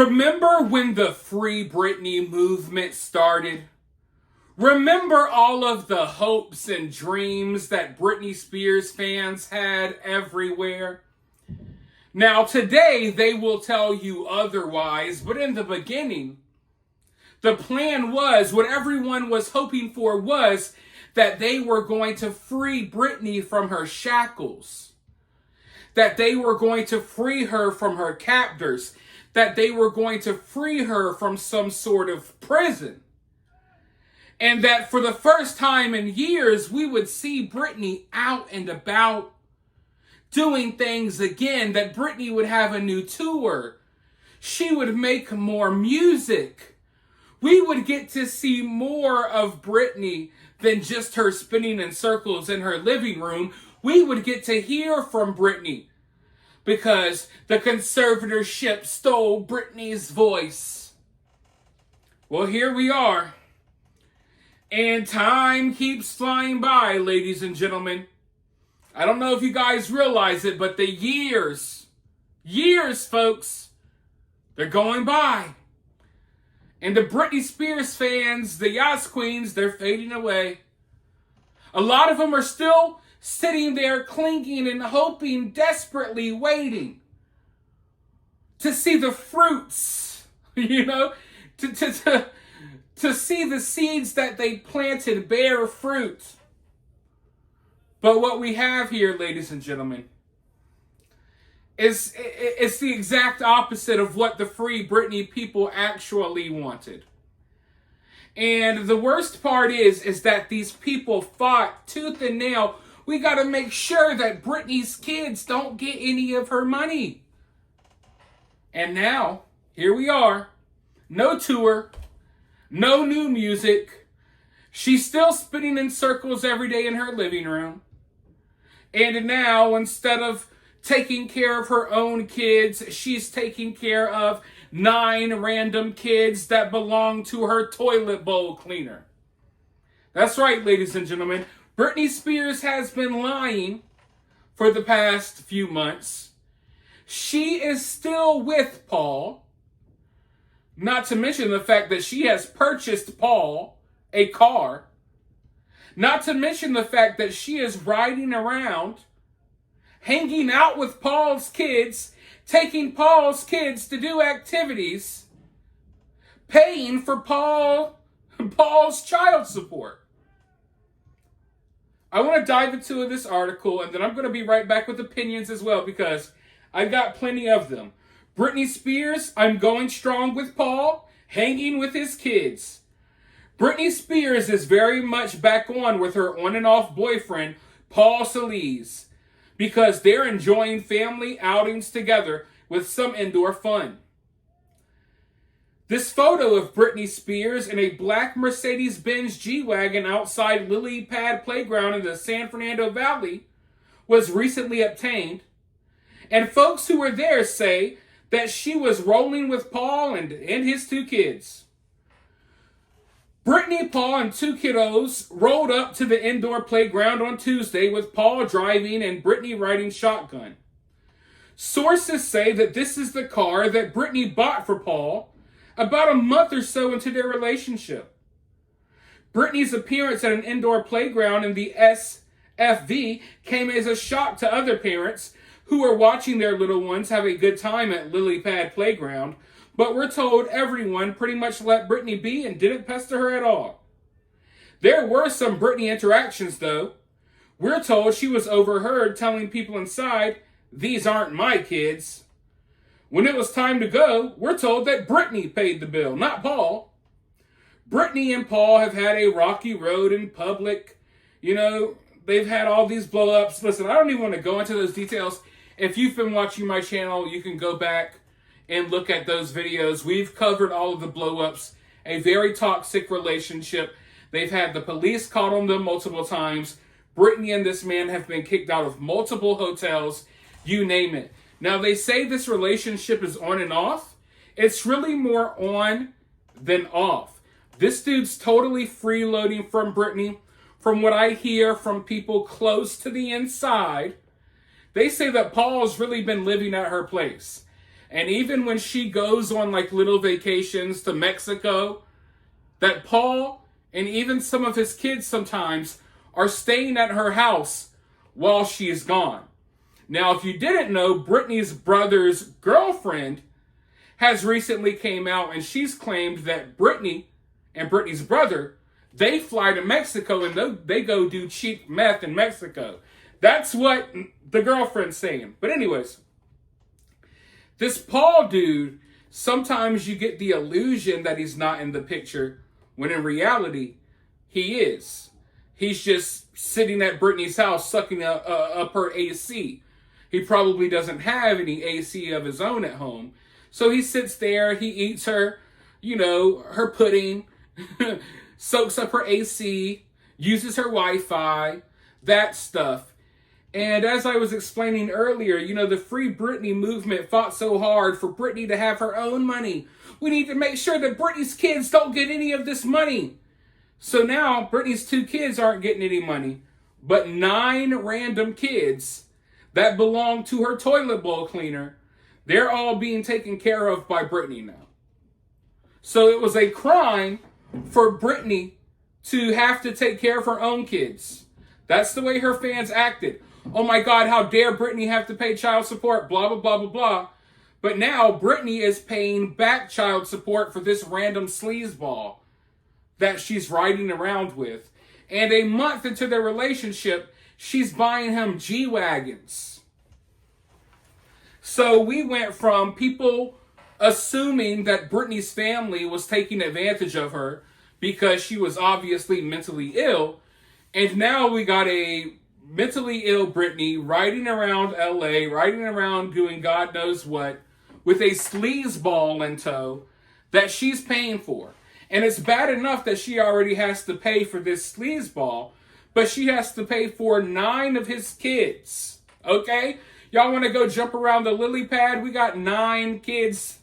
Remember when the Free Britney movement started? Remember all of the hopes and dreams that Britney Spears fans had everywhere? Now today they will tell you otherwise, but in the beginning, the plan was, what everyone was hoping for was that they were going to free Britney from her shackles, that they were going to free her from her captors, that they were going to free her from some sort of prison. And that for the first time in years, we would see Britney out and about doing things again, that Britney would have a new tour. She would make more music. We would get to see more of Britney than just her spinning in circles in her living room. We would get to hear from Britney, because the conservatorship stole Britney's voice. Well, here we are. And time keeps flying by, ladies and gentlemen. I don't know if you guys realize it, but the years, folks, they're going by. And the Britney Spears fans, the Yas Queens, they're fading away. A lot of them are still sitting there clinging and hoping, desperately waiting to see the fruits, to see the seeds that they planted bear fruit. But what we have here, ladies and gentlemen, is the exact opposite of what the Free Britney people actually wanted. And the worst part is that these people fought tooth and nail. We got to make sure that Britney's kids don't get any of her money. And now, here we are. No tour. No new music. She's still spinning in circles every day in her living room. And now, instead of taking care of her own kids, she's taking care of 9 random kids that belong to her toilet bowl cleaner. That's right, ladies and gentlemen. Britney Spears has been lying for the past few months. She is still with Paul. Not to mention the fact that she has purchased Paul a car. Not to mention the fact that she is riding around, hanging out with Paul's kids, taking Paul's kids to do activities, paying for Paul's child support. I want to dive into this article, and then I'm going to be right back with opinions as well, because I've got plenty of them. Britney Spears, I'm going strong with Paul, hanging with his kids. Britney Spears is very much back on with her on and off boyfriend, Paul Solis, because they're enjoying family outings together with some indoor fun. This photo of Britney Spears in a black Mercedes-Benz G-Wagon outside Lily Pad Playground in the San Fernando Valley was recently obtained, and folks who were there say that she was rolling with Paul and his 2 kids. Britney, Paul, and 2 kiddos rolled up to the indoor playground on Tuesday with Paul driving and Britney riding shotgun. Sources say that this is the car that Britney bought for Paul about a month or so into their relationship. Britney's appearance at an indoor playground in the SFV came as a shock to other parents who were watching their little ones have a good time at Lily Pad Playground, but we're told everyone pretty much let Britney be and didn't pester her at all. There were some Britney interactions, though. We're told she was overheard telling people inside, "These aren't my kids." When it was time to go, we're told that Britney paid the bill, not Paul. Britney and Paul have had a rocky road in public. They've had all these blow-ups. Listen, I don't even want to go into those details. If you've been watching my channel, you can go back and look at those videos. We've covered all of the blow-ups. A very toxic relationship. They've had the police called on them multiple times. Britney and this man have been kicked out of multiple hotels. You name it. Now, they say this relationship is on and off. It's really more on than off. This dude's totally freeloading from Britney. From what I hear from people close to the inside, they say that Paul's really been living at her place. And even when she goes on like little vacations to Mexico, that Paul and even some of his kids sometimes are staying at her house while she is gone. Now, if you didn't know, Britney's brother's girlfriend has recently came out and she's claimed that Britney and Britney's brother, they fly to Mexico and they go do cheap meth in Mexico. That's what the girlfriend's saying. But anyways, this Paul dude, sometimes you get the illusion that he's not in the picture, when in reality, he is. He's just sitting at Britney's house sucking up her AC. He probably doesn't have any AC of his own at home. So he sits there, he eats her, her pudding, soaks up her AC, uses her Wi-Fi, that stuff. And as I was explaining earlier, the Free Britney movement fought so hard for Britney to have her own money. We need to make sure that Britney's kids don't get any of this money. So now Britney's 2 kids aren't getting any money, but 9 random kids that belong to her toilet bowl cleaner, they're all being taken care of by Britney now. So it was a crime for Britney to have to take care of her own kids. That's the way her fans acted. Oh my God, how dare Britney have to pay child support, blah, blah, blah, blah, blah. But now Britney is paying back child support for this random sleazeball that she's riding around with. And a month into their relationship, she's buying him G-Wagons. So we went from people assuming that Britney's family was taking advantage of her because she was obviously mentally ill. And now we got a mentally ill Britney riding around LA, riding around doing God knows what, with a sleazeball in tow that she's paying for. And it's bad enough that she already has to pay for this sleazeball, but she has to pay for 9 of his kids. Okay? Y'all want to go jump around the lily pad? We got 9 kids.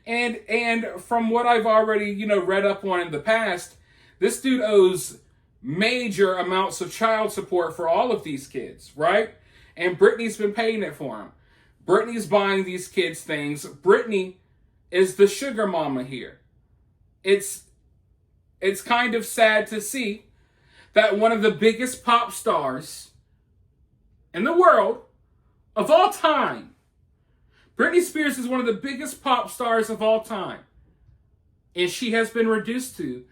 and from what I've already, read up on in the past, this dude owes major amounts of child support for all of these kids, right? And Britney's been paying it for him. Britney's buying these kids things. Britney is the sugar mama here. It's kind of sad to see that one of the biggest pop stars in the world of all time, Britney Spears is one of the biggest pop stars of all time. And she has been reduced to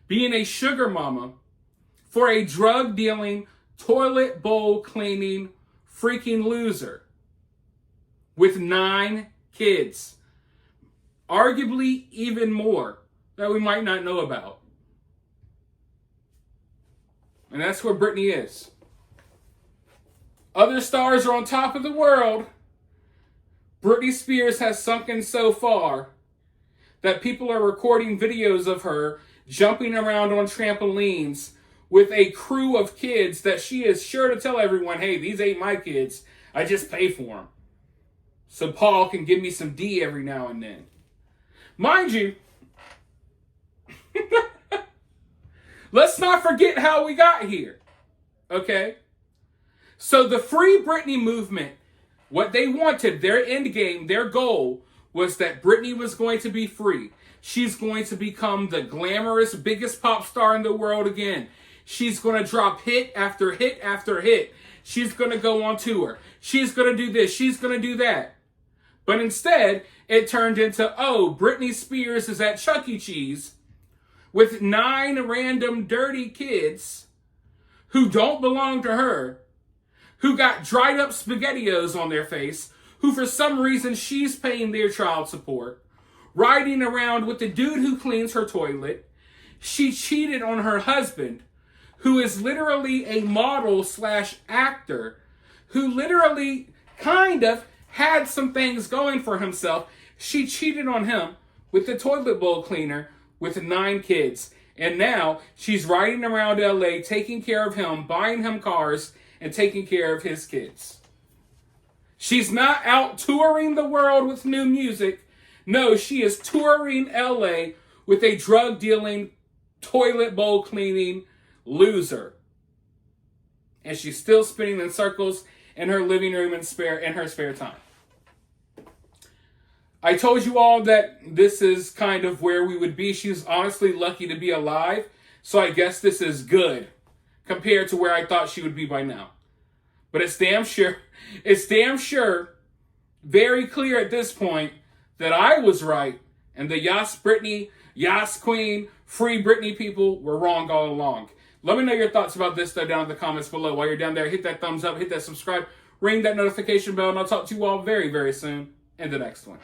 being a sugar mama for a drug dealing, toilet bowl cleaning, freaking loser with 9 kids. Arguably even more that we might not know about. And that's where Britney is. Other stars are on top of the world. Britney Spears has sunken so far that people are recording videos of her jumping around on trampolines with a crew of kids that she is sure to tell everyone, hey, these ain't my kids. I just pay for them. So Paul can give me some D every now and then. Mind you, let's not forget how we got here. Okay? So the Free Britney movement, what they wanted, their end game, their goal, was that Britney was going to be free. She's going to become the glamorous, biggest pop star in the world again. She's going to drop hit after hit after hit. She's going to go on tour. She's going to do this. She's going to do that. But instead, it turned into, Britney Spears is at Chuck E. Cheese with 9 random dirty kids who don't belong to her, who got dried up SpaghettiOs on their face, who for some reason she's paying their child support, riding around with the dude who cleans her toilet. She cheated on her husband, who is literally a model / actor, who literally kind of had some things going for himself. She cheated on him with the toilet bowl cleaner with 9 kids. And now she's riding around LA, taking care of him, buying him cars, and taking care of his kids. She's not out touring the world with new music. No, she is touring LA with a drug dealing, toilet bowl cleaning loser. And she's still spinning in circles in her living room in her spare time. I told you all that this is kind of where we would be. She was honestly lucky to be alive, so I guess this is good compared to where I thought she would be by now. But it's damn sure, very clear at this point that I was right and the Yas Britney, Yas Queen, Free Britney people were wrong all along. Let me know your thoughts about this though down in the comments below. While you're down there, hit that thumbs up, hit that subscribe, ring that notification bell, and I'll talk to you all very, very soon in the next one.